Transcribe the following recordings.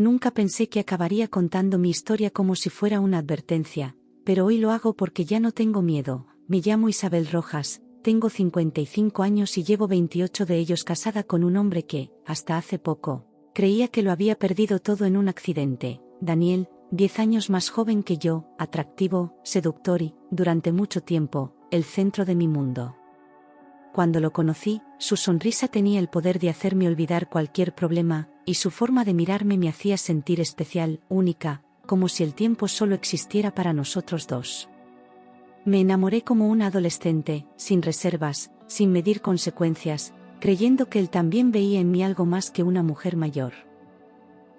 Nunca pensé que acabaría contando mi historia como si fuera una advertencia, pero hoy lo hago porque ya no tengo miedo. Me llamo Isabel Rojas, tengo 55 años y llevo 28 de ellos casada con un hombre que, hasta hace poco, creía que lo había perdido todo en un accidente. Daniel, 10 años más joven que yo, atractivo, seductor y, durante mucho tiempo, el centro de mi mundo. Cuando lo conocí, su sonrisa tenía el poder de hacerme olvidar cualquier problema, y su forma de mirarme me hacía sentir especial, única, como si el tiempo solo existiera para nosotros dos. Me enamoré como una adolescente, sin reservas, sin medir consecuencias, creyendo que él también veía en mí algo más que una mujer mayor.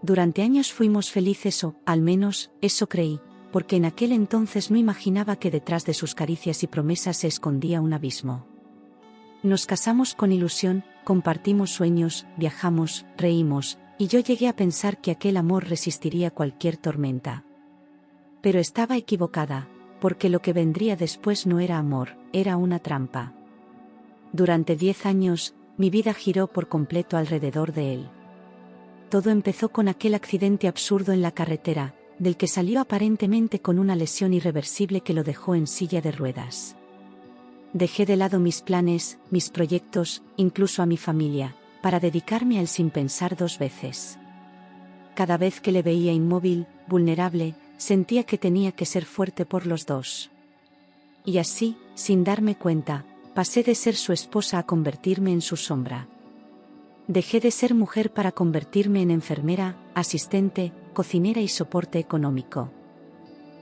Durante años fuimos felices o, al menos, eso creí, porque en aquel entonces no imaginaba que detrás de sus caricias y promesas se escondía un abismo. Nos casamos con ilusión, compartimos sueños, viajamos, reímos, y yo llegué a pensar que aquel amor resistiría cualquier tormenta. Pero estaba equivocada, porque lo que vendría después no era amor, era una trampa. Durante 10 años, mi vida giró por completo alrededor de él. Todo empezó con aquel accidente absurdo en la carretera, del que salió aparentemente con una lesión irreversible que lo dejó en silla de ruedas. Dejé de lado mis planes, mis proyectos, incluso a mi familia, para dedicarme a él sin pensar dos veces. Cada vez que le veía inmóvil, vulnerable, sentía que tenía que ser fuerte por los dos. Y así, sin darme cuenta, pasé de ser su esposa a convertirme en su sombra. Dejé de ser mujer para convertirme en enfermera, asistente, cocinera y soporte económico.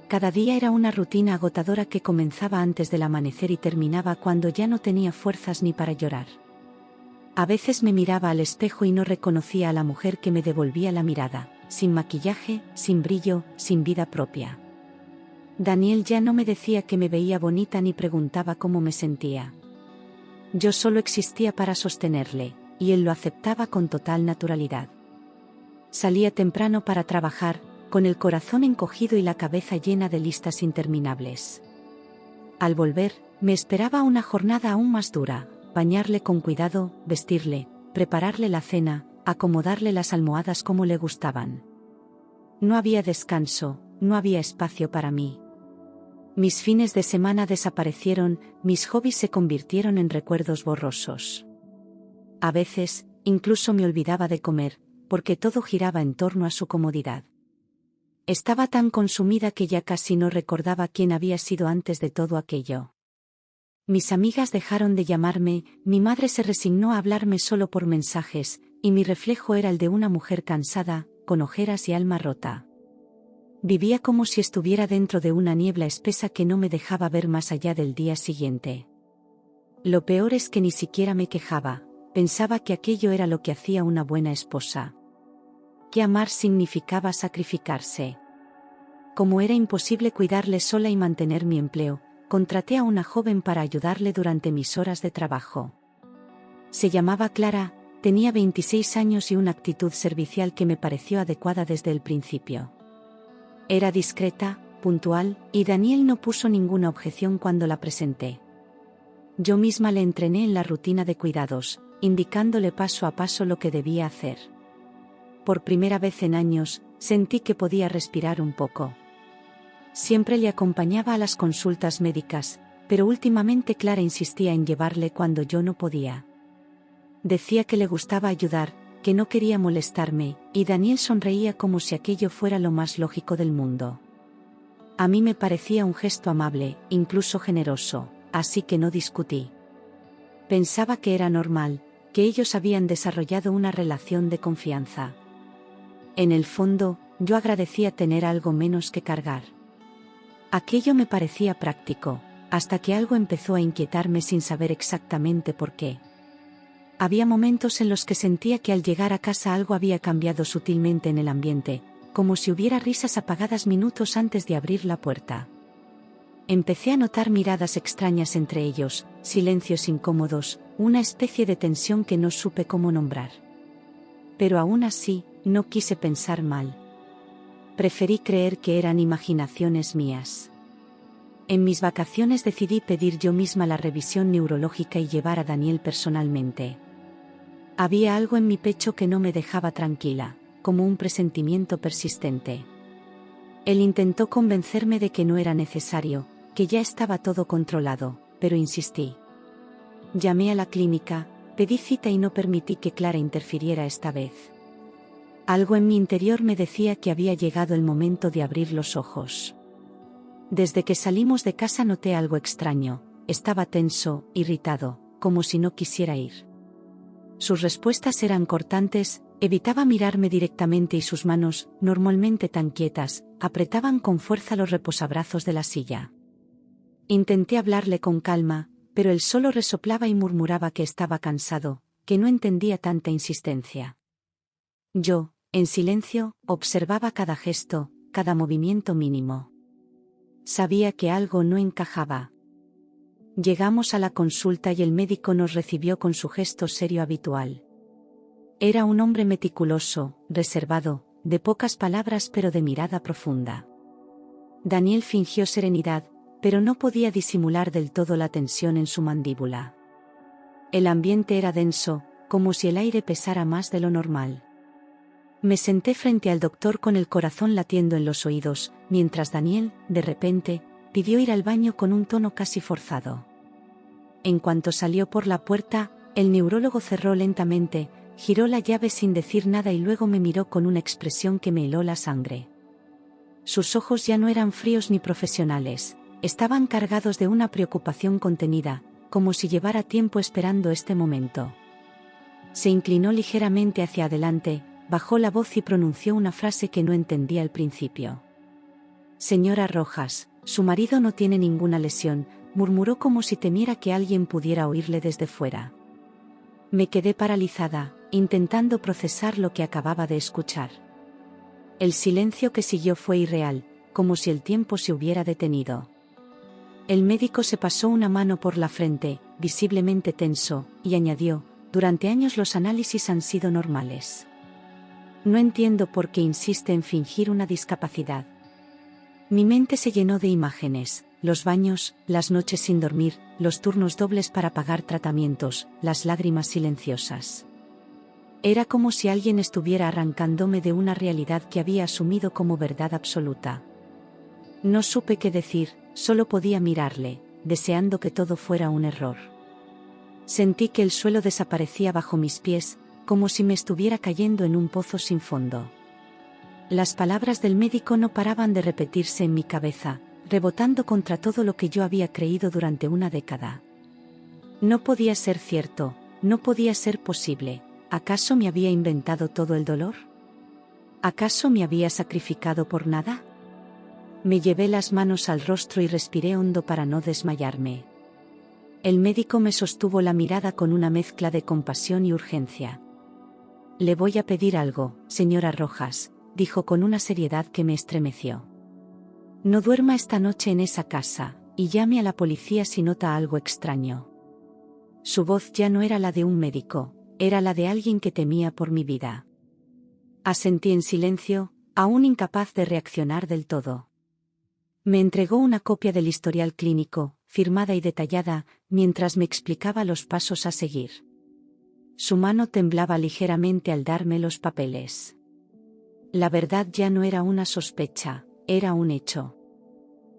Cada día era una rutina agotadora que comenzaba antes del amanecer y terminaba cuando ya no tenía fuerzas ni para llorar. A veces me miraba al espejo y no reconocía a la mujer que me devolvía la mirada, sin maquillaje, sin brillo, sin vida propia. Daniel ya no me decía que me veía bonita ni preguntaba cómo me sentía. Yo solo existía para sostenerle, y él lo aceptaba con total naturalidad. Salía temprano para trabajar, con el corazón encogido y la cabeza llena de listas interminables. Al volver, me esperaba una jornada aún más dura: bañarle con cuidado, vestirle, prepararle la cena, acomodarle las almohadas como le gustaban. No había descanso, no había espacio para mí. Mis fines de semana desaparecieron, mis hobbies se convirtieron en recuerdos borrosos. A veces, incluso me olvidaba de comer, porque todo giraba en torno a su comodidad. Estaba tan consumida que ya casi no recordaba quién había sido antes de todo aquello. Mis amigas dejaron de llamarme, mi madre se resignó a hablarme solo por mensajes, y mi reflejo era el de una mujer cansada, con ojeras y alma rota. Vivía como si estuviera dentro de una niebla espesa que no me dejaba ver más allá del día siguiente. Lo peor es que ni siquiera me quejaba, pensaba que aquello era lo que hacía una buena esposa. Que amar significaba sacrificarse. Como era imposible cuidarle sola y mantener mi empleo, contraté a una joven para ayudarle durante mis horas de trabajo. Se llamaba Clara, tenía 26 años y una actitud servicial que me pareció adecuada desde el principio. Era discreta, puntual, y Daniel no puso ninguna objeción cuando la presenté. Yo misma le entrené en la rutina de cuidados, indicándole paso a paso lo que debía hacer. Por primera vez en años, sentí que podía respirar un poco. Siempre le acompañaba a las consultas médicas, pero últimamente Clara insistía en llevarle cuando yo no podía. Decía que le gustaba ayudar, que no quería molestarme, y Daniel sonreía como si aquello fuera lo más lógico del mundo. A mí me parecía un gesto amable, incluso generoso, así que no discutí. Pensaba que era normal, que ellos habían desarrollado una relación de confianza. En el fondo, yo agradecía tener algo menos que cargar. Aquello me parecía práctico, hasta que algo empezó a inquietarme sin saber exactamente por qué. Había momentos en los que sentía que al llegar a casa algo había cambiado sutilmente en el ambiente, como si hubiera risas apagadas minutos antes de abrir la puerta. Empecé a notar miradas extrañas entre ellos, silencios incómodos, una especie de tensión que no supe cómo nombrar. Pero aún así, no quise pensar mal. Preferí creer que eran imaginaciones mías. En mis vacaciones decidí pedir yo misma la revisión neurológica y llevar a Daniel personalmente. Había algo en mi pecho que no me dejaba tranquila, como un presentimiento persistente. Él intentó convencerme de que no era necesario, que ya estaba todo controlado, pero insistí. Llamé a la clínica, pedí cita y no permití que Clara interfiriera esta vez. Algo en mi interior me decía que había llegado el momento de abrir los ojos. Desde que salimos de casa noté algo extraño, estaba tenso, irritado, como si no quisiera ir. Sus respuestas eran cortantes, evitaba mirarme directamente y sus manos, normalmente tan quietas, apretaban con fuerza los reposabrazos de la silla. Intenté hablarle con calma, pero él solo resoplaba y murmuraba que estaba cansado, que no entendía tanta insistencia. Yo, en silencio, observaba cada gesto, cada movimiento mínimo. Sabía que algo no encajaba. Llegamos a la consulta y el médico nos recibió con su gesto serio habitual. Era un hombre meticuloso, reservado, de pocas palabras pero de mirada profunda. Daniel fingió serenidad, pero no podía disimular del todo la tensión en su mandíbula. El ambiente era denso, como si el aire pesara más de lo normal. Me senté frente al doctor con el corazón latiendo en los oídos, mientras Daniel, de repente, pidió ir al baño con un tono casi forzado. En cuanto salió por la puerta, el neurólogo cerró lentamente, giró la llave sin decir nada y luego me miró con una expresión que me heló la sangre. Sus ojos ya no eran fríos ni profesionales, estaban cargados de una preocupación contenida, como si llevara tiempo esperando este momento. Se inclinó ligeramente hacia adelante, bajó la voz y pronunció una frase que no entendí al principio. «Señora Rojas, su marido no tiene ninguna lesión», murmuró como si temiera que alguien pudiera oírle desde fuera. Me quedé paralizada, intentando procesar lo que acababa de escuchar. El silencio que siguió fue irreal, como si el tiempo se hubiera detenido. El médico se pasó una mano por la frente, visiblemente tenso, y añadió: «Durante años los análisis han sido normales. No entiendo por qué insiste en fingir una discapacidad». Mi mente se llenó de imágenes, los baños, las noches sin dormir, los turnos dobles para pagar tratamientos, las lágrimas silenciosas. Era como si alguien estuviera arrancándome de una realidad que había asumido como verdad absoluta. No supe qué decir, solo podía mirarle, deseando que todo fuera un error. Sentí que el suelo desaparecía bajo mis pies, como si me estuviera cayendo en un pozo sin fondo. Las palabras del médico no paraban de repetirse en mi cabeza, rebotando contra todo lo que yo había creído durante una década. No podía ser cierto, no podía ser posible. ¿Acaso me había inventado todo el dolor? ¿Acaso me había sacrificado por nada? Me llevé las manos al rostro y respiré hondo para no desmayarme. El médico me sostuvo la mirada con una mezcla de compasión y urgencia. «Le voy a pedir algo, señora Rojas», dijo con una seriedad que me estremeció. «No duerma esta noche en esa casa, y llame a la policía si nota algo extraño». Su voz ya no era la de un médico, era la de alguien que temía por mi vida. Asentí en silencio, aún incapaz de reaccionar del todo. Me entregó una copia del historial clínico, firmada y detallada, mientras me explicaba los pasos a seguir. Su mano temblaba ligeramente al darme los papeles. La verdad ya no era una sospecha, era un hecho.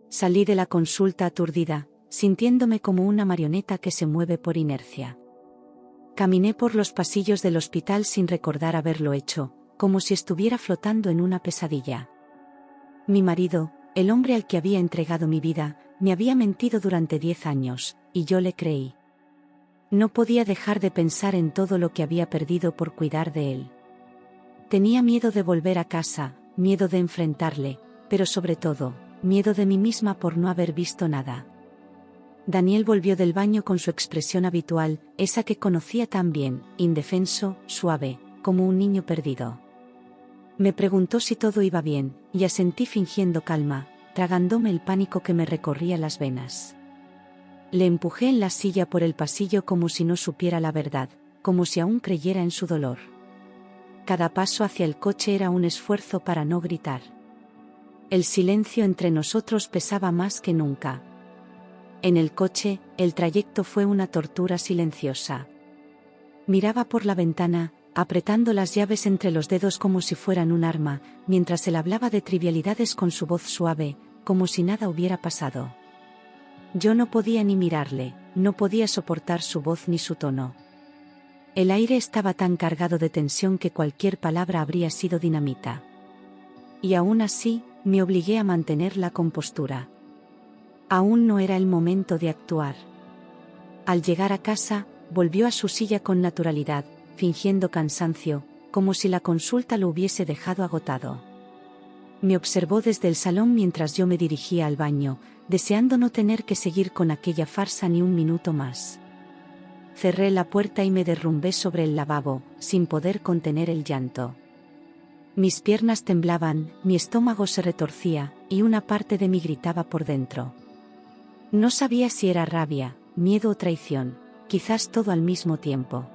Salí de la consulta aturdida, sintiéndome como una marioneta que se mueve por inercia. Caminé por los pasillos del hospital sin recordar haberlo hecho, como si estuviera flotando en una pesadilla. Mi marido, el hombre al que había entregado mi vida, me había mentido durante 10 años, y yo le creí. No podía dejar de pensar en todo lo que había perdido por cuidar de él. Tenía miedo de volver a casa, miedo de enfrentarle, pero sobre todo, miedo de mí misma por no haber visto nada. Daniel volvió del baño con su expresión habitual, esa que conocía tan bien, indefenso, suave, como un niño perdido. Me preguntó si todo iba bien, y asentí fingiendo calma, tragándome el pánico que me recorría las venas. Le empujé en la silla por el pasillo como si no supiera la verdad, como si aún creyera en su dolor. Cada paso hacia el coche era un esfuerzo para no gritar. El silencio entre nosotros pesaba más que nunca. En el coche, el trayecto fue una tortura silenciosa. Miraba por la ventana, apretando las llaves entre los dedos como si fueran un arma, mientras él hablaba de trivialidades con su voz suave, como si nada hubiera pasado. Yo no podía ni mirarle, no podía soportar su voz ni su tono. El aire estaba tan cargado de tensión que cualquier palabra habría sido dinamita. Y aún así, me obligué a mantener la compostura. Aún no era el momento de actuar. Al llegar a casa, volvió a su silla con naturalidad, fingiendo cansancio, como si la consulta lo hubiese dejado agotado. Me observó desde el salón mientras yo me dirigía al baño, deseando no tener que seguir con aquella farsa ni un minuto más. Cerré la puerta y me derrumbé sobre el lavabo, sin poder contener el llanto. Mis piernas temblaban, mi estómago se retorcía, y una parte de mí gritaba por dentro. No sabía si era rabia, miedo o traición, quizás todo al mismo tiempo.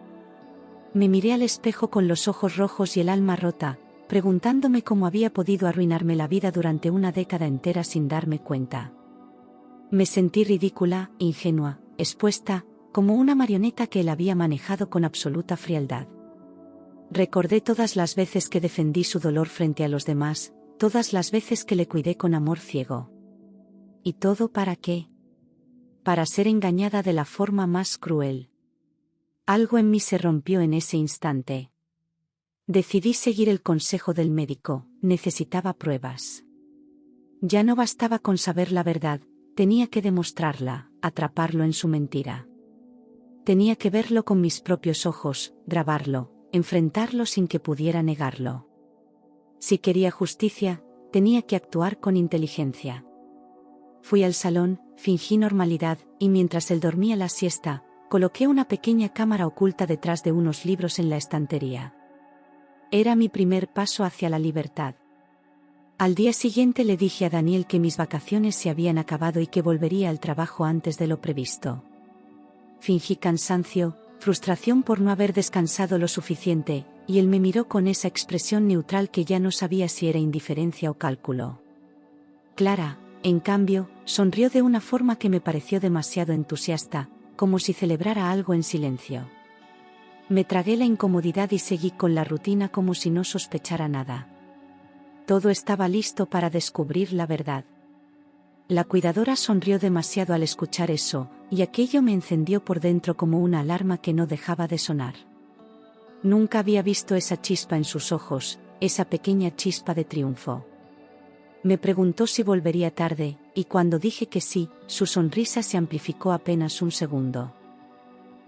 Me miré al espejo con los ojos rojos y el alma rota, preguntándome cómo había podido arruinarme la vida durante una década entera sin darme cuenta. Me sentí ridícula, ingenua, expuesta, como una marioneta que él había manejado con absoluta frialdad. Recordé todas las veces que defendí su dolor frente a los demás, todas las veces que le cuidé con amor ciego. ¿Y todo para qué? Para ser engañada de la forma más cruel. Algo en mí se rompió en ese instante. Decidí seguir el consejo del médico, necesitaba pruebas. Ya no bastaba con saber la verdad, tenía que demostrarla, atraparlo en su mentira. Tenía que verlo con mis propios ojos, grabarlo, enfrentarlo sin que pudiera negarlo. Si quería justicia, tenía que actuar con inteligencia. Fui al salón, fingí normalidad, y mientras él dormía la siesta, coloqué una pequeña cámara oculta detrás de unos libros en la estantería. Era mi primer paso hacia la libertad. Al día siguiente le dije a Daniel que mis vacaciones se habían acabado y que volvería al trabajo antes de lo previsto. Fingí cansancio, frustración por no haber descansado lo suficiente, y él me miró con esa expresión neutral que ya no sabía si era indiferencia o cálculo. Clara, en cambio, sonrió de una forma que me pareció demasiado entusiasta, como si celebrara algo en silencio. Me tragué la incomodidad y seguí con la rutina como si no sospechara nada. Todo estaba listo para descubrir la verdad. La cuidadora sonrió demasiado al escuchar eso, y aquello me encendió por dentro como una alarma que no dejaba de sonar. Nunca había visto esa chispa en sus ojos, esa pequeña chispa de triunfo. Me preguntó si volvería tarde, y cuando dije que sí, su sonrisa se amplificó apenas un segundo.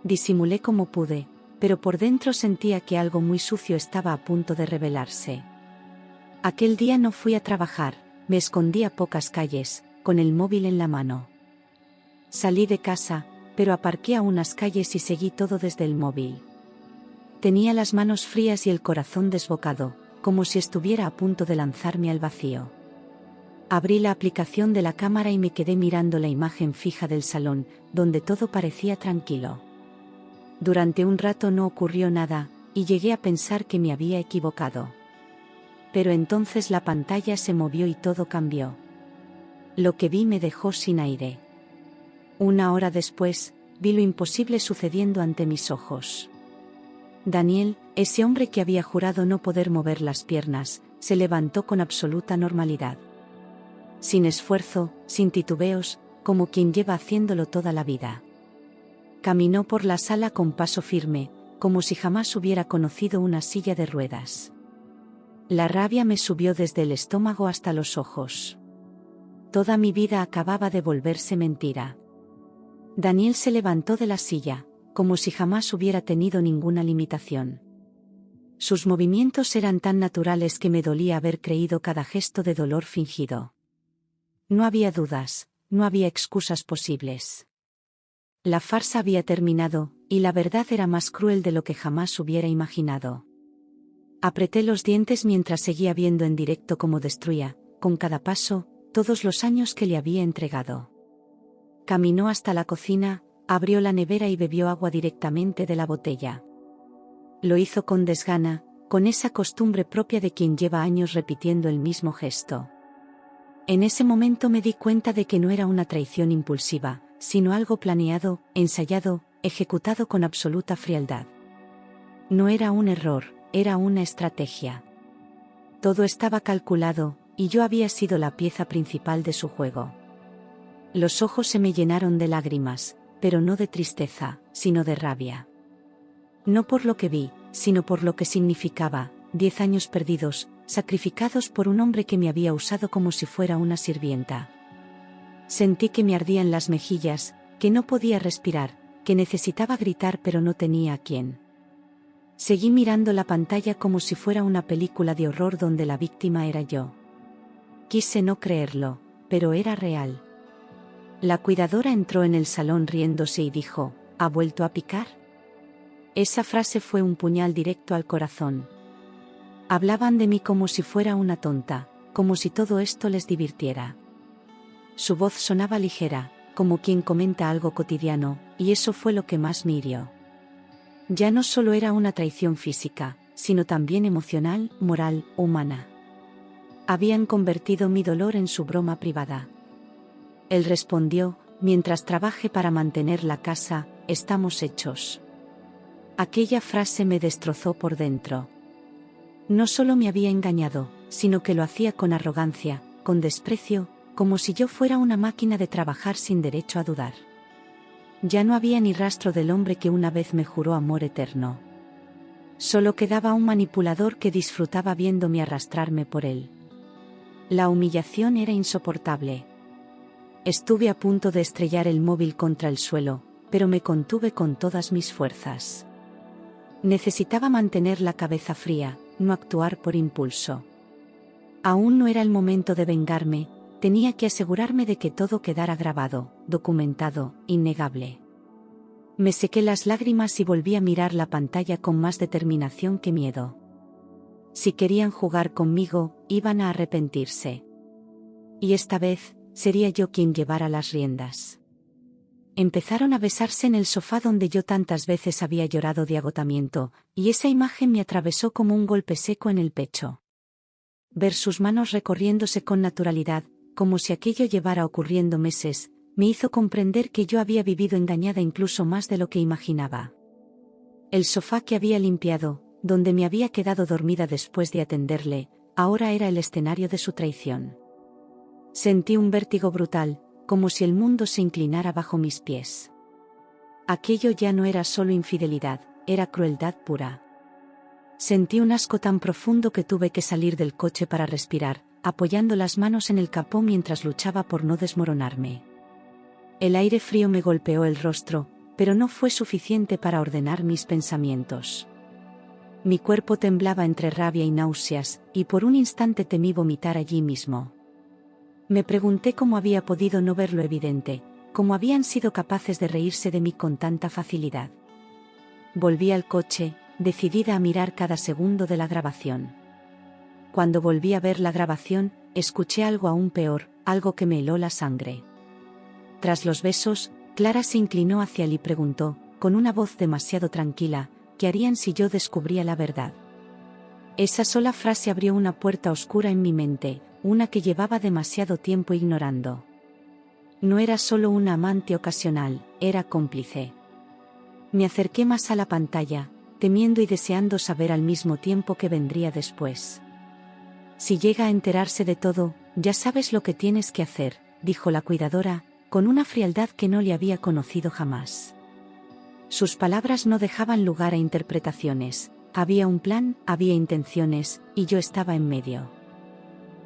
Disimulé como pude, pero por dentro sentía que algo muy sucio estaba a punto de revelarse. Aquel día no fui a trabajar, me escondí a pocas calles, con el móvil en la mano. Salí de casa, pero aparqué a unas calles y seguí todo desde el móvil. Tenía las manos frías y el corazón desbocado, como si estuviera a punto de lanzarme al vacío. Abrí la aplicación de la cámara y me quedé mirando la imagen fija del salón, donde todo parecía tranquilo. Durante un rato no ocurrió nada, y llegué a pensar que me había equivocado. Pero entonces la pantalla se movió y todo cambió. Lo que vi me dejó sin aire. Una hora después, vi lo imposible sucediendo ante mis ojos. Daniel, ese hombre que había jurado no poder mover las piernas, se levantó con absoluta normalidad. Sin esfuerzo, sin titubeos, como quien lleva haciéndolo toda la vida. Caminó por la sala con paso firme, como si jamás hubiera conocido una silla de ruedas. La rabia me subió desde el estómago hasta los ojos. Toda mi vida acababa de volverse mentira. Daniel se levantó de la silla, como si jamás hubiera tenido ninguna limitación. Sus movimientos eran tan naturales que me dolía haber creído cada gesto de dolor fingido. No había dudas, no había excusas posibles. La farsa había terminado, y la verdad era más cruel de lo que jamás hubiera imaginado. Apreté los dientes mientras seguía viendo en directo cómo destruía, con cada paso, todos los años que le había entregado. Caminó hasta la cocina, abrió la nevera y bebió agua directamente de la botella. Lo hizo con desgana, con esa costumbre propia de quien lleva años repitiendo el mismo gesto. En ese momento me di cuenta de que no era una traición impulsiva, sino algo planeado, ensayado, ejecutado con absoluta frialdad. No era un error, era una estrategia. Todo estaba calculado, y yo había sido la pieza principal de su juego. Los ojos se me llenaron de lágrimas, pero no de tristeza, sino de rabia. No por lo que vi, sino por lo que significaba, 10 años perdidos, sacrificados por un hombre que me había usado como si fuera una sirvienta. Sentí que me ardían las mejillas, que no podía respirar, que necesitaba gritar pero no tenía a quién. Seguí mirando la pantalla como si fuera una película de horror donde la víctima era yo. Quise no creerlo, pero era real. La cuidadora entró en el salón riéndose y dijo, ¿ha vuelto a picar? Esa frase fue un puñal directo al corazón. Hablaban de mí como si fuera una tonta, como si todo esto les divirtiera. Su voz sonaba ligera, como quien comenta algo cotidiano, y eso fue lo que más me hirió. Ya no solo era una traición física, sino también emocional, moral, humana. Habían convertido mi dolor en su broma privada. Él respondió, mientras trabaje para mantener la casa, estamos hechos. Aquella frase me destrozó por dentro. No solo me había engañado, sino que lo hacía con arrogancia, con desprecio, como si yo fuera una máquina de trabajar sin derecho a dudar. Ya no había ni rastro del hombre que una vez me juró amor eterno. Solo quedaba un manipulador que disfrutaba viéndome arrastrarme por él. La humillación era insoportable. Estuve a punto de estrellar el móvil contra el suelo, pero me contuve con todas mis fuerzas. Necesitaba mantener la cabeza fría, no actuar por impulso. Aún no era el momento de vengarme, tenía que asegurarme de que todo quedara grabado, documentado, innegable. Me sequé las lágrimas y volví a mirar la pantalla con más determinación que miedo. Si querían jugar conmigo, iban a arrepentirse. Y esta vez, sería yo quien llevara las riendas. Empezaron a besarse en el sofá donde yo tantas veces había llorado de agotamiento, y esa imagen me atravesó como un golpe seco en el pecho. Ver sus manos recorriéndose con naturalidad, como si aquello llevara ocurriendo meses, me hizo comprender que yo había vivido engañada incluso más de lo que imaginaba. El sofá que había limpiado, donde me había quedado dormida después de atenderle, ahora era el escenario de su traición. Sentí un vértigo brutal, como si el mundo se inclinara bajo mis pies. Aquello ya no era solo infidelidad, era crueldad pura. Sentí un asco tan profundo que tuve que salir del coche para respirar, apoyando las manos en el capó mientras luchaba por no desmoronarme. El aire frío me golpeó el rostro, pero no fue suficiente para ordenar mis pensamientos. Mi cuerpo temblaba entre rabia y náuseas, y por un instante temí vomitar allí mismo. Me pregunté cómo había podido no ver lo evidente, cómo habían sido capaces de reírse de mí con tanta facilidad. Volví al coche, decidida a mirar cada segundo de la grabación. Cuando volví a ver la grabación, escuché algo aún peor, algo que me heló la sangre. Tras los besos, Clara se inclinó hacia él y preguntó, con una voz demasiado tranquila, ¿qué harían si yo descubría la verdad? Esa sola frase abrió una puerta oscura en mi mente, una que llevaba demasiado tiempo ignorando. No era solo una amante ocasional, era cómplice. Me acerqué más a la pantalla, temiendo y deseando saber al mismo tiempo qué vendría después. Si llega a enterarse de todo, ya sabes lo que tienes que hacer, dijo la cuidadora, con una frialdad que no le había conocido jamás. Sus palabras no dejaban lugar a interpretaciones, había un plan, había intenciones, y yo estaba en medio.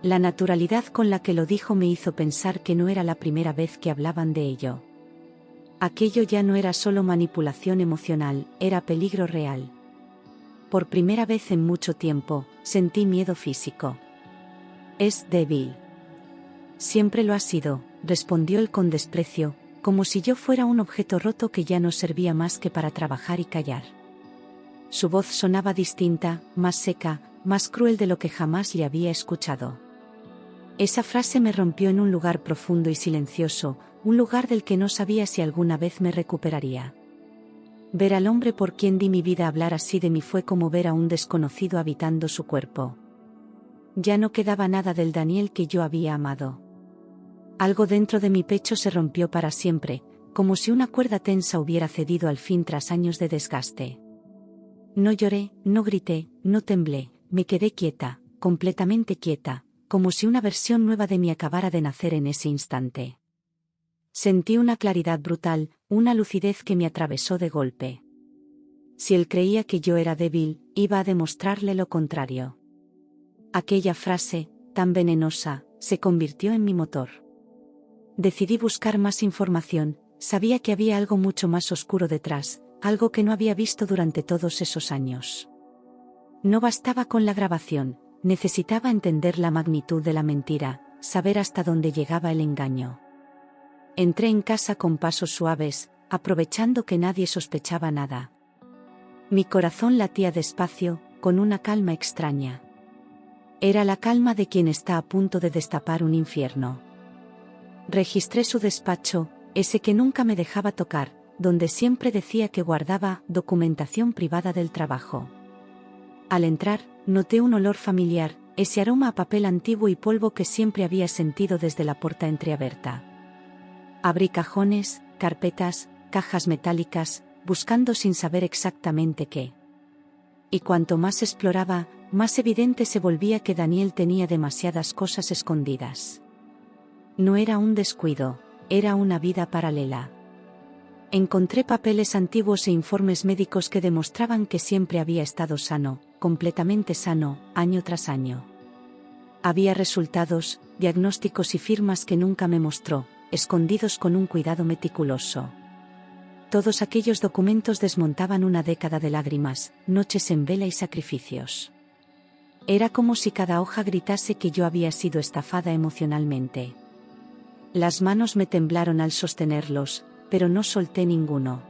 La naturalidad con la que lo dijo me hizo pensar que no era la primera vez que hablaban de ello. Aquello ya no era solo manipulación emocional, era peligro real. Por primera vez en mucho tiempo, sentí miedo físico. Es débil. Siempre lo ha sido, respondió él con desprecio, como si yo fuera un objeto roto que ya no servía más que para trabajar y callar. Su voz sonaba distinta, más seca, más cruel de lo que jamás le había escuchado. Esa frase me rompió en un lugar profundo y silencioso, un lugar del que no sabía si alguna vez me recuperaría. Ver al hombre por quien di mi vida hablar así de mí fue como ver a un desconocido habitando su cuerpo. Ya no quedaba nada del Daniel que yo había amado. Algo dentro de mi pecho se rompió para siempre, como si una cuerda tensa hubiera cedido al fin tras años de desgaste. No lloré, no grité, no temblé, me quedé quieta, completamente quieta, como si una versión nueva de mí acabara de nacer en ese instante. Sentí una claridad brutal, una lucidez que me atravesó de golpe. Si él creía que yo era débil, iba a demostrarle lo contrario. Aquella frase, tan venenosa, se convirtió en mi motor. Decidí buscar más información, sabía que había algo mucho más oscuro detrás, algo que no había visto durante todos esos años. No bastaba con la grabación, necesitaba entender la magnitud de la mentira, saber hasta dónde llegaba el engaño. Entré en casa con pasos suaves, aprovechando que nadie sospechaba nada. Mi corazón latía despacio, con una calma extraña. Era la calma de quien está a punto de destapar un infierno. Registré su despacho, ese que nunca me dejaba tocar, donde siempre decía que guardaba documentación privada del trabajo. Al entrar, noté un olor familiar, ese aroma a papel antiguo y polvo que siempre había sentido desde la puerta entreabierta. Abrí cajones, carpetas, cajas metálicas, buscando sin saber exactamente qué. Y cuanto más exploraba, más evidente se volvía que Daniel tenía demasiadas cosas escondidas. No era un descuido, era una vida paralela. Encontré papeles antiguos e informes médicos que demostraban que siempre había estado sano, completamente sano, año tras año. Había resultados, diagnósticos y firmas que nunca me mostró, escondidos con un cuidado meticuloso. Todos aquellos documentos desmontaban una década de lágrimas, noches en vela y sacrificios. Era como si cada hoja gritase que yo había sido estafada emocionalmente. Las manos me temblaron al sostenerlos, pero no solté ninguno.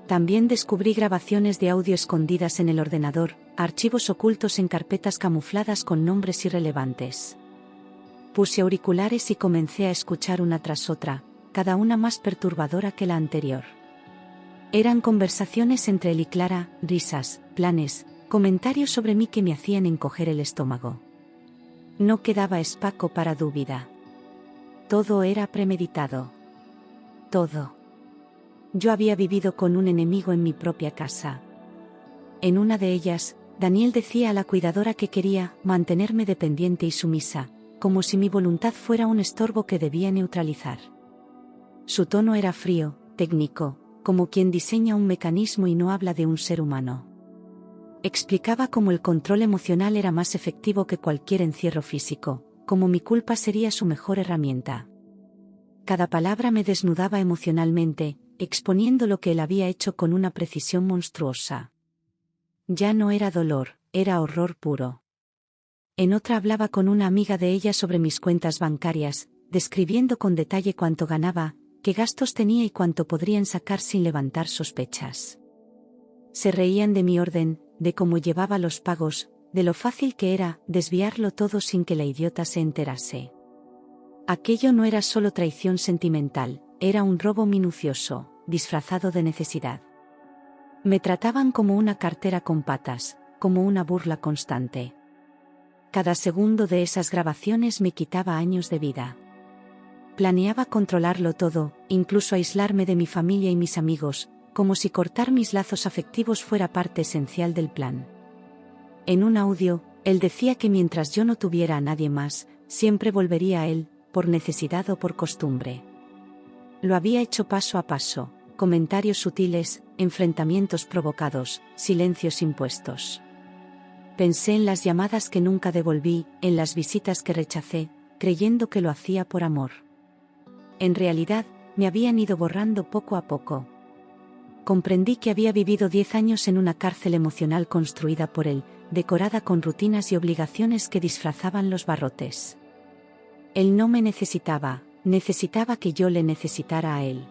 También descubrí grabaciones de audio escondidas en el ordenador, archivos ocultos en carpetas camufladas con nombres irrelevantes. Puse auriculares y comencé a escuchar una tras otra, cada una más perturbadora que la anterior. Eran conversaciones entre él y Clara, risas, planes, comentarios sobre mí que me hacían encoger el estómago. No quedaba espacio para duda. Todo era premeditado. Todo. Yo había vivido con un enemigo en mi propia casa. En una de ellas, Daniel decía a la cuidadora que quería mantenerme dependiente y sumisa, como si mi voluntad fuera un estorbo que debía neutralizar. Su tono era frío, técnico, como quien diseña un mecanismo y no habla de un ser humano. Explicaba cómo el control emocional era más efectivo que cualquier encierro físico, cómo mi culpa sería su mejor herramienta. Cada palabra me desnudaba emocionalmente, exponiendo lo que él había hecho con una precisión monstruosa. Ya no era dolor, era horror puro. En otra hablaba con una amiga de ella sobre mis cuentas bancarias, describiendo con detalle cuánto ganaba, qué gastos tenía y cuánto podrían sacar sin levantar sospechas. Se reían de mi orden, de cómo llevaba los pagos, de lo fácil que era desviarlo todo sin que la idiota se enterase. Aquello no era solo traición sentimental, era un robo minucioso, disfrazado de necesidad. Me trataban como una cartera con patas, como una burla constante. Cada segundo de esas grabaciones me quitaba años de vida. Planeaba controlarlo todo, incluso aislarme de mi familia y mis amigos, como si cortar mis lazos afectivos fuera parte esencial del plan. En un audio, él decía que mientras yo no tuviera a nadie más, siempre volvería a él, por necesidad o por costumbre. Lo había hecho paso a paso, comentarios sutiles, enfrentamientos provocados, silencios impuestos. Pensé en las llamadas que nunca devolví, en las visitas que rechacé, creyendo que lo hacía por amor. En realidad, me habían ido borrando poco a poco. Comprendí que había vivido 10 años en una cárcel emocional construida por él, decorada con rutinas y obligaciones que disfrazaban los barrotes. Él no me necesitaba, necesitaba que yo le necesitara a él.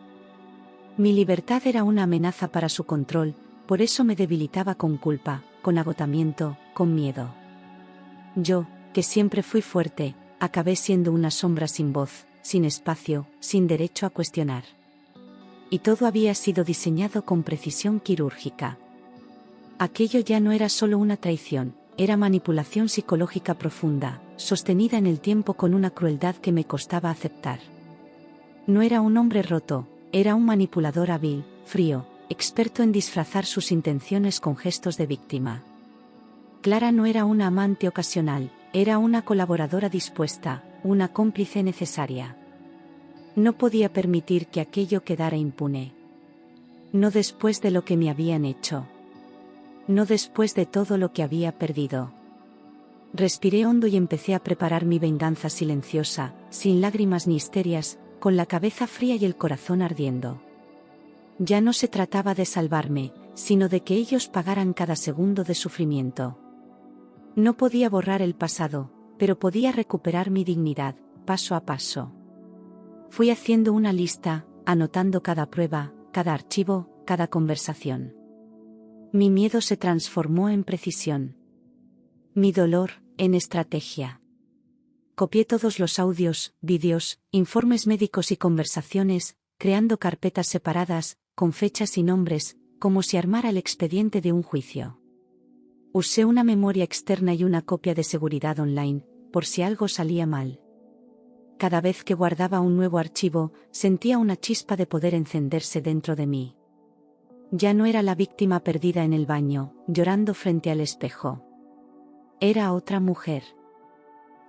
Mi libertad era una amenaza para su control, por eso me debilitaba con culpa, con agotamiento, con miedo. Yo, que siempre fui fuerte, acabé siendo una sombra sin voz, sin espacio, sin derecho a cuestionar. Y todo había sido diseñado con precisión quirúrgica. Aquello ya no era solo una traición, era manipulación psicológica profunda, sostenida en el tiempo con una crueldad que me costaba aceptar. No era un hombre roto, era un manipulador hábil, frío, experto en disfrazar sus intenciones con gestos de víctima. Clara no era una amante ocasional, era una colaboradora dispuesta, una cómplice necesaria. No podía permitir que aquello quedara impune. No después de lo que me habían hecho. No después de todo lo que había perdido. Respiré hondo y empecé a preparar mi venganza silenciosa, sin lágrimas ni histerias, con la cabeza fría y el corazón ardiendo. Ya no se trataba de salvarme, sino de que ellos pagaran cada segundo de sufrimiento. No podía borrar el pasado, pero podía recuperar mi dignidad, paso a paso. Fui haciendo una lista, anotando cada prueba, cada archivo, cada conversación. Mi miedo se transformó en precisión. Mi dolor, en estrategia. Copié todos los audios, vídeos, informes médicos y conversaciones, creando carpetas separadas, con fechas y nombres, como si armara el expediente de un juicio. Usé una memoria externa y una copia de seguridad online, por si algo salía mal. Cada vez que guardaba un nuevo archivo, sentía una chispa de poder encenderse dentro de mí. Ya no era la víctima perdida en el baño, llorando frente al espejo. Era otra mujer.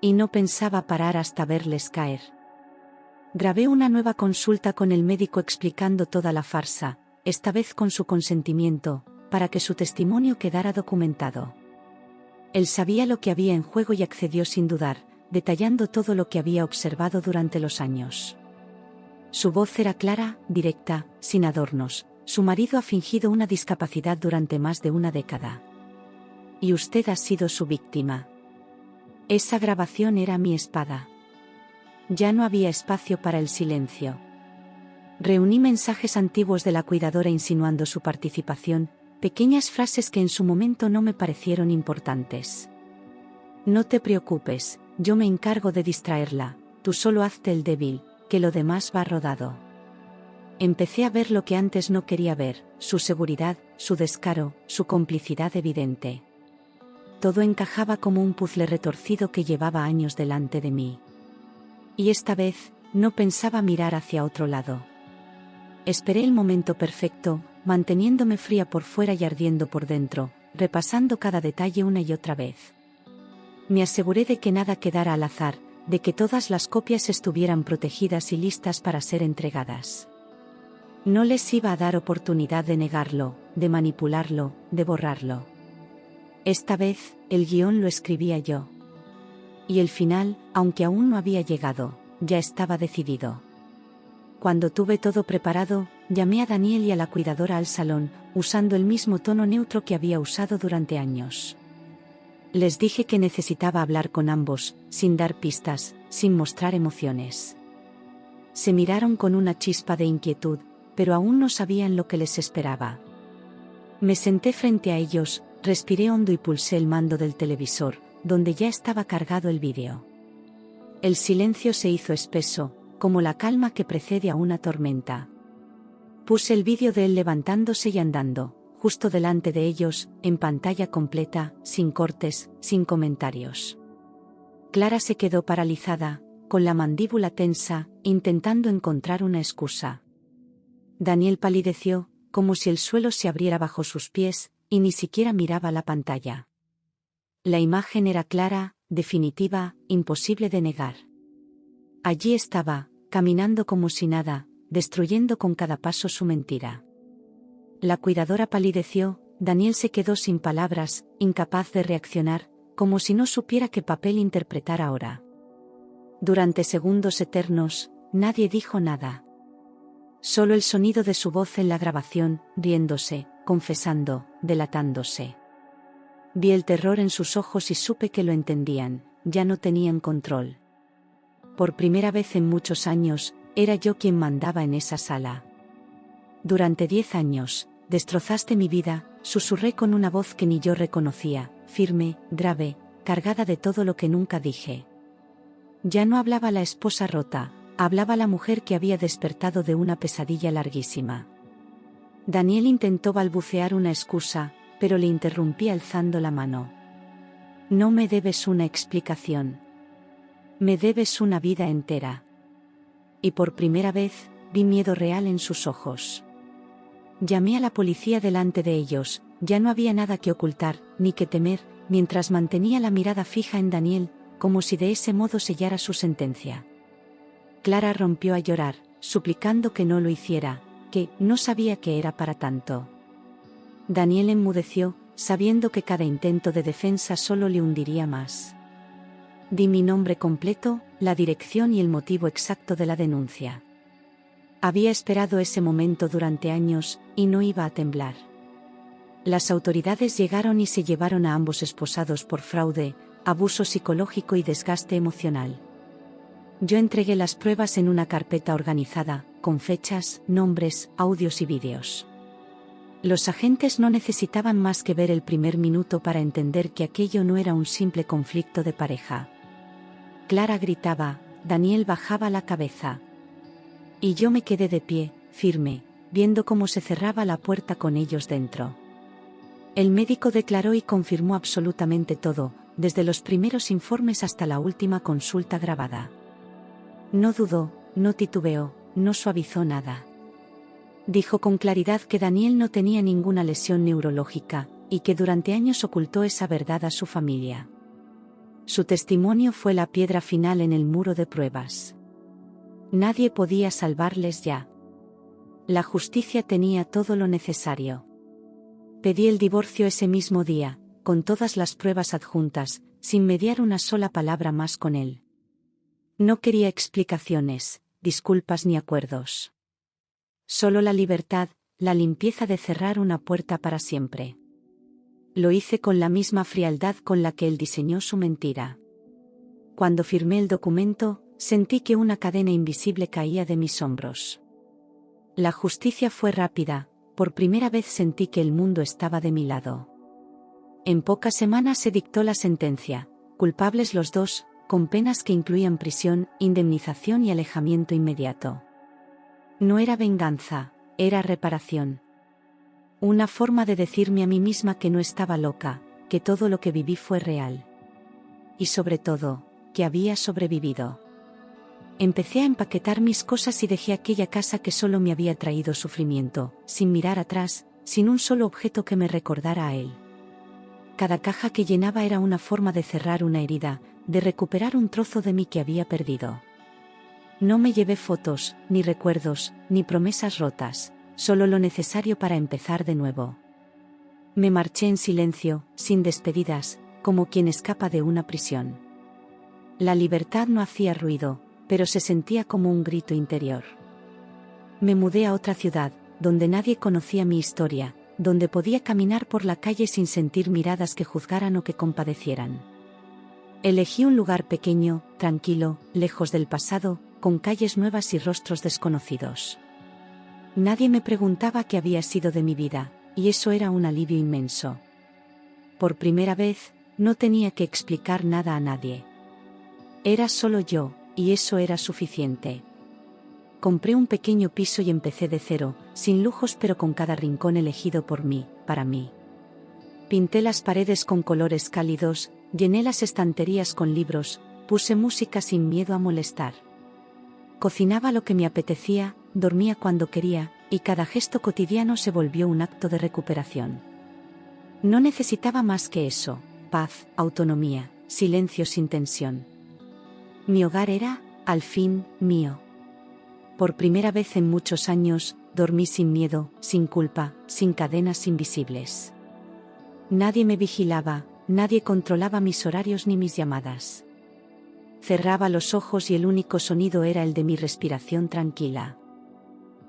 Y no pensaba parar hasta verles caer. Grabé una nueva consulta con el médico explicando toda la farsa, esta vez con su consentimiento, para que su testimonio quedara documentado. Él sabía lo que había en juego y accedió sin dudar, detallando todo lo que había observado durante los años. Su voz era clara, directa, sin adornos. Su marido ha fingido una discapacidad durante más de una década. Y usted ha sido su víctima. Esa grabación era mi espada. Ya no había espacio para el silencio. Reuní mensajes antiguos de la cuidadora insinuando su participación, pequeñas frases que en su momento no me parecieron importantes. No te preocupes, yo me encargo de distraerla, tú solo hazte el débil, que lo demás va rodado. Empecé a ver lo que antes no quería ver, su seguridad, su descaro, su complicidad evidente. Todo encajaba como un puzzle retorcido que llevaba años delante de mí. Y esta vez, no pensaba mirar hacia otro lado. Esperé el momento perfecto, manteniéndome fría por fuera y ardiendo por dentro, repasando cada detalle una y otra vez. Me aseguré de que nada quedara al azar, de que todas las copias estuvieran protegidas y listas para ser entregadas. No les iba a dar oportunidad de negarlo, de manipularlo, de borrarlo. Esta vez, el guión lo escribía yo. Y el final, aunque aún no había llegado, ya estaba decidido. Cuando tuve todo preparado, llamé a Daniel y a la cuidadora al salón, usando el mismo tono neutro que había usado durante años. Les dije que necesitaba hablar con ambos, sin dar pistas, sin mostrar emociones. Se miraron con una chispa de inquietud, pero aún no sabían lo que les esperaba. Me senté frente a ellos, respiré hondo y pulsé el mando del televisor, donde ya estaba cargado el vídeo. El silencio se hizo espeso, como la calma que precede a una tormenta. Puse el vídeo de él levantándose y andando, justo delante de ellos, en pantalla completa, sin cortes, sin comentarios. Clara se quedó paralizada, con la mandíbula tensa, intentando encontrar una excusa. Daniel palideció, como si el suelo se abriera bajo sus pies, y ni siquiera miraba la pantalla. La imagen era clara, definitiva, imposible de negar. Allí estaba, caminando como si nada, destruyendo con cada paso su mentira. La cuidadora palideció, Daniel se quedó sin palabras, incapaz de reaccionar, como si no supiera qué papel interpretar ahora. Durante segundos eternos, nadie dijo nada. Solo el sonido de su voz en la grabación, riéndose, confesando, delatándose. Vi el terror en sus ojos y supe que lo entendían, ya no tenían control. Por primera vez en muchos años, era yo quien mandaba en esa sala. Durante 10 años, destrozaste mi vida, susurré con una voz que ni yo reconocía, firme, grave, cargada de todo lo que nunca dije. Ya no hablaba la esposa rota, hablaba la mujer que había despertado de una pesadilla larguísima. Daniel intentó balbucear una excusa, pero le interrumpí alzando la mano. No me debes una explicación. Me debes una vida entera. Y por primera vez, vi miedo real en sus ojos. Llamé a la policía delante de ellos, ya no había nada que ocultar, ni que temer, mientras mantenía la mirada fija en Daniel, como si de ese modo sellara su sentencia. Clara rompió a llorar, suplicando que no lo hiciera, que no sabía que era para tanto. Daniel enmudeció, sabiendo que cada intento de defensa solo le hundiría más. Di mi nombre completo, la dirección y el motivo exacto de la denuncia. Había esperado ese momento durante años, y no iba a temblar. Las autoridades llegaron y se llevaron a ambos esposados por fraude, abuso psicológico y desgaste emocional. Yo entregué las pruebas en una carpeta organizada, con fechas, nombres, audios y vídeos. Los agentes no necesitaban más que ver el primer minuto para entender que aquello no era un simple conflicto de pareja. Clara gritaba, Daniel bajaba la cabeza. Y yo me quedé de pie, firme, viendo cómo se cerraba la puerta con ellos dentro. El médico declaró y confirmó absolutamente todo, desde los primeros informes hasta la última consulta grabada. No dudó, no titubeó, no suavizó nada. Dijo con claridad que Daniel no tenía ninguna lesión neurológica, y que durante años ocultó esa verdad a su familia. Su testimonio fue la piedra final en el muro de pruebas. Nadie podía salvarles ya. La justicia tenía todo lo necesario. Pedí el divorcio ese mismo día, con todas las pruebas adjuntas, sin mediar una sola palabra más con él. No quería explicaciones, disculpas ni acuerdos. Solo la libertad, la limpieza de cerrar una puerta para siempre. Lo hice con la misma frialdad con la que él diseñó su mentira. Cuando firmé el documento, sentí que una cadena invisible caía de mis hombros. La justicia fue rápida, por primera vez sentí que el mundo estaba de mi lado. En pocas semanas se dictó la sentencia, culpables los dos, con penas que incluían prisión, indemnización y alejamiento inmediato. No era venganza, era reparación. Una forma de decirme a mí misma que no estaba loca, que todo lo que viví fue real. Y sobre todo, que había sobrevivido. Empecé a empaquetar mis cosas y dejé aquella casa que solo me había traído sufrimiento, sin mirar atrás, sin un solo objeto que me recordara a él. Cada caja que llenaba era una forma de cerrar una herida, de recuperar un trozo de mí que había perdido. No me llevé fotos, ni recuerdos, ni promesas rotas, solo lo necesario para empezar de nuevo. Me marché en silencio, sin despedidas, como quien escapa de una prisión. La libertad no hacía ruido, pero se sentía como un grito interior. Me mudé a otra ciudad, donde nadie conocía mi historia, donde podía caminar por la calle sin sentir miradas que juzgaran o que compadecieran. Elegí un lugar pequeño, tranquilo, lejos del pasado, con calles nuevas y rostros desconocidos. Nadie me preguntaba qué había sido de mi vida, y eso era un alivio inmenso. Por primera vez, no tenía que explicar nada a nadie. Era solo yo, y eso era suficiente. Compré un pequeño piso y empecé de cero, sin lujos pero con cada rincón elegido por mí, para mí. Pinté las paredes con colores cálidos, llené las estanterías con libros, puse música sin miedo a molestar. Cocinaba lo que me apetecía, dormía cuando quería, y cada gesto cotidiano se volvió un acto de recuperación. No necesitaba más que eso: paz, autonomía, silencio sin tensión. Mi hogar era, al fin, mío. Por primera vez en muchos años, dormí sin miedo, sin culpa, sin cadenas invisibles. Nadie me vigilaba, nadie controlaba mis horarios ni mis llamadas. Cerraba los ojos y el único sonido era el de mi respiración tranquila.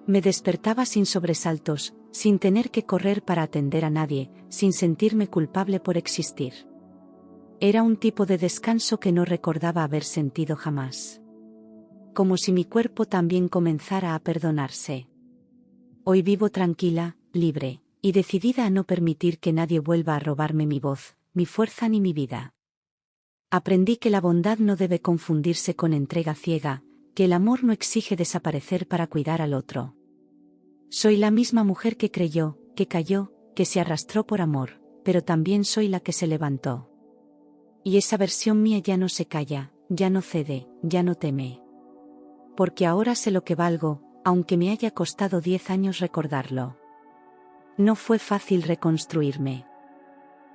Me despertaba sin sobresaltos, sin tener que correr para atender a nadie, sin sentirme culpable por existir. Era un tipo de descanso que no recordaba haber sentido jamás. Como si mi cuerpo también comenzara a perdonarse. Hoy vivo tranquila, libre, y decidida a no permitir que nadie vuelva a robarme mi voz, mi fuerza ni mi vida. Aprendí que la bondad no debe confundirse con entrega ciega, que el amor no exige desaparecer para cuidar al otro. Soy la misma mujer que creyó, que cayó, que se arrastró por amor, pero también soy la que se levantó. Y esa versión mía ya no se calla, ya no cede, ya no teme. Porque ahora sé lo que valgo, aunque me haya costado 10 años recordarlo. No fue fácil reconstruirme.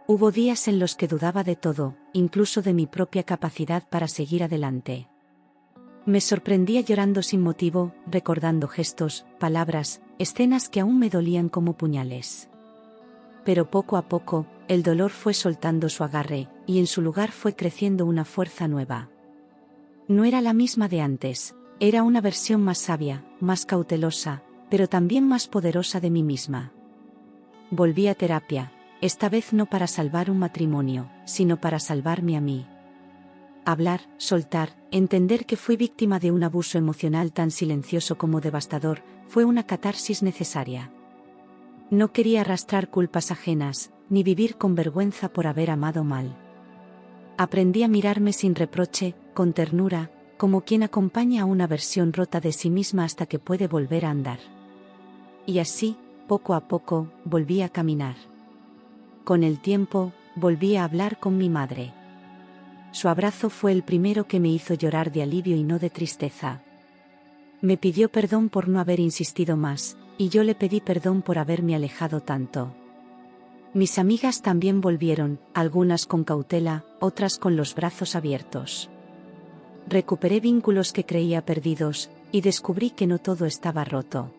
Hubo días en los que dudaba de todo, incluso de mi propia capacidad para seguir adelante. Me sorprendía llorando sin motivo, recordando gestos, palabras, escenas que aún me dolían como puñales. Pero poco a poco, el dolor fue soltando su agarre, y en su lugar fue creciendo una fuerza nueva. No era la misma de antes, era una versión más sabia, más cautelosa, pero también más poderosa de mí misma. Volví a terapia, esta vez no para salvar un matrimonio, sino para salvarme a mí. Hablar, soltar, entender que fui víctima de un abuso emocional tan silencioso como devastador, fue una catarsis necesaria. No quería arrastrar culpas ajenas, ni vivir con vergüenza por haber amado mal. Aprendí a mirarme sin reproche, con ternura, como quien acompaña a una versión rota de sí misma hasta que puede volver a andar. Y así, poco a poco, volví a caminar. Con el tiempo, volví a hablar con mi madre. Su abrazo fue el primero que me hizo llorar de alivio y no de tristeza. Me pidió perdón por no haber insistido más, y yo le pedí perdón por haberme alejado tanto. Mis amigas también volvieron, algunas con cautela, otras con los brazos abiertos. Recuperé vínculos que creía perdidos, y descubrí que no todo estaba roto.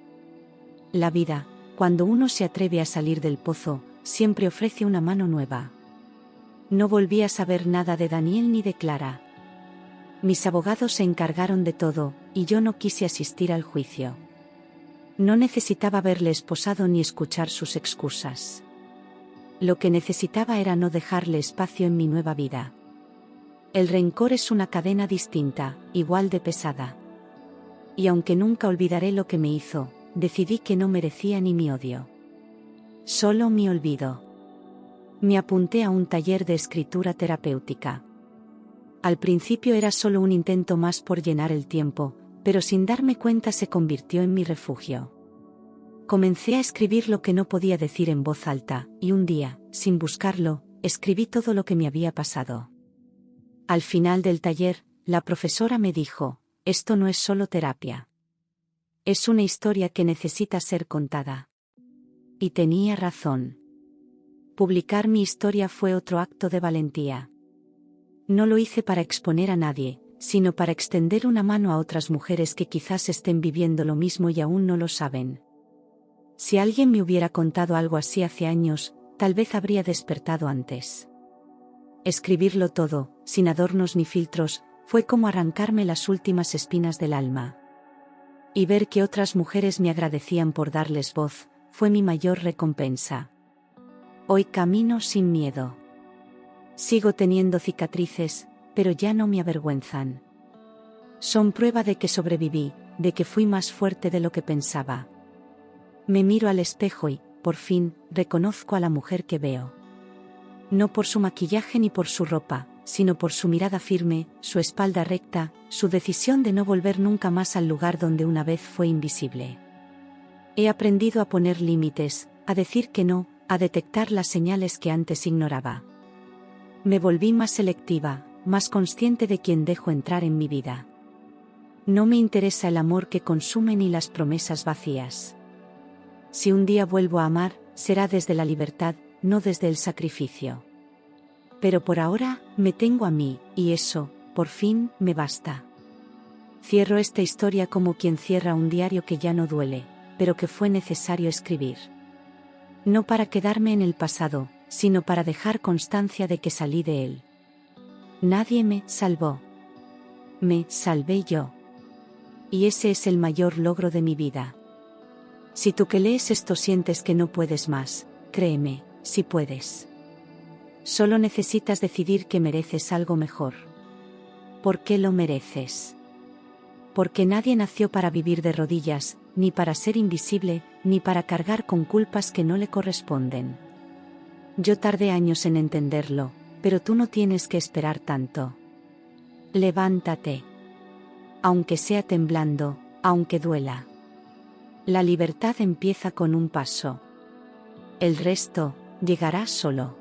La vida, cuando uno se atreve a salir del pozo, siempre ofrece una mano nueva. No volví a saber nada de Daniel ni de Clara. Mis abogados se encargaron de todo, y yo no quise asistir al juicio. No necesitaba verle esposado ni escuchar sus excusas. Lo que necesitaba era no dejarle espacio en mi nueva vida. El rencor es una cadena distinta, igual de pesada. Y aunque nunca olvidaré lo que me hizo, decidí que no merecía ni mi odio. Solo mi olvido. Me apunté a un taller de escritura terapéutica. Al principio era solo un intento más por llenar el tiempo, pero sin darme cuenta se convirtió en mi refugio. Comencé a escribir lo que no podía decir en voz alta, y un día, sin buscarlo, escribí todo lo que me había pasado. Al final del taller, la profesora me dijo: esto no es solo terapia. Es una historia que necesita ser contada. Y tenía razón. Publicar mi historia fue otro acto de valentía. No lo hice para exponer a nadie, sino para extender una mano a otras mujeres que quizás estén viviendo lo mismo y aún no lo saben. Si alguien me hubiera contado algo así hace años, tal vez habría despertado antes. Escribirlo todo, sin adornos ni filtros, fue como arrancarme las últimas espinas del alma. Y ver que otras mujeres me agradecían por darles voz, fue mi mayor recompensa. Hoy camino sin miedo. Sigo teniendo cicatrices, pero ya no me avergüenzan. Son prueba de que sobreviví, de que fui más fuerte de lo que pensaba. Me miro al espejo y, por fin, reconozco a la mujer que veo. No por su maquillaje ni por su ropa, sino por su mirada firme, su espalda recta, su decisión de no volver nunca más al lugar donde una vez fue invisible. He aprendido a poner límites, a decir que no, a detectar las señales que antes ignoraba. Me volví más selectiva, más consciente de quién dejo entrar en mi vida. No me interesa el amor que consume ni las promesas vacías. Si un día vuelvo a amar, será desde la libertad, no desde el sacrificio. Pero por ahora, me tengo a mí, y eso, por fin, me basta. Cierro esta historia como quien cierra un diario que ya no duele, pero que fue necesario escribir. No para quedarme en el pasado, sino para dejar constancia de que salí de él. Nadie me salvó. Me salvé yo. Y ese es el mayor logro de mi vida. Si tú que lees esto sientes que no puedes más, créeme, sí puedes. Solo necesitas decidir que mereces algo mejor. ¿Por qué lo mereces? Porque nadie nació para vivir de rodillas, ni para ser invisible, ni para cargar con culpas que no le corresponden. Yo tardé años en entenderlo, pero tú no tienes que esperar tanto. Levántate. Aunque sea temblando, aunque duela. La libertad empieza con un paso. El resto, llegará solo.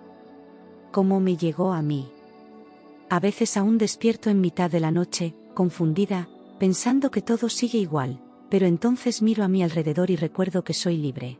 Como me llegó a mí. A veces aún despierto en mitad de la noche, confundida, pensando que todo sigue igual, pero entonces miro a mi alrededor y recuerdo que soy libre.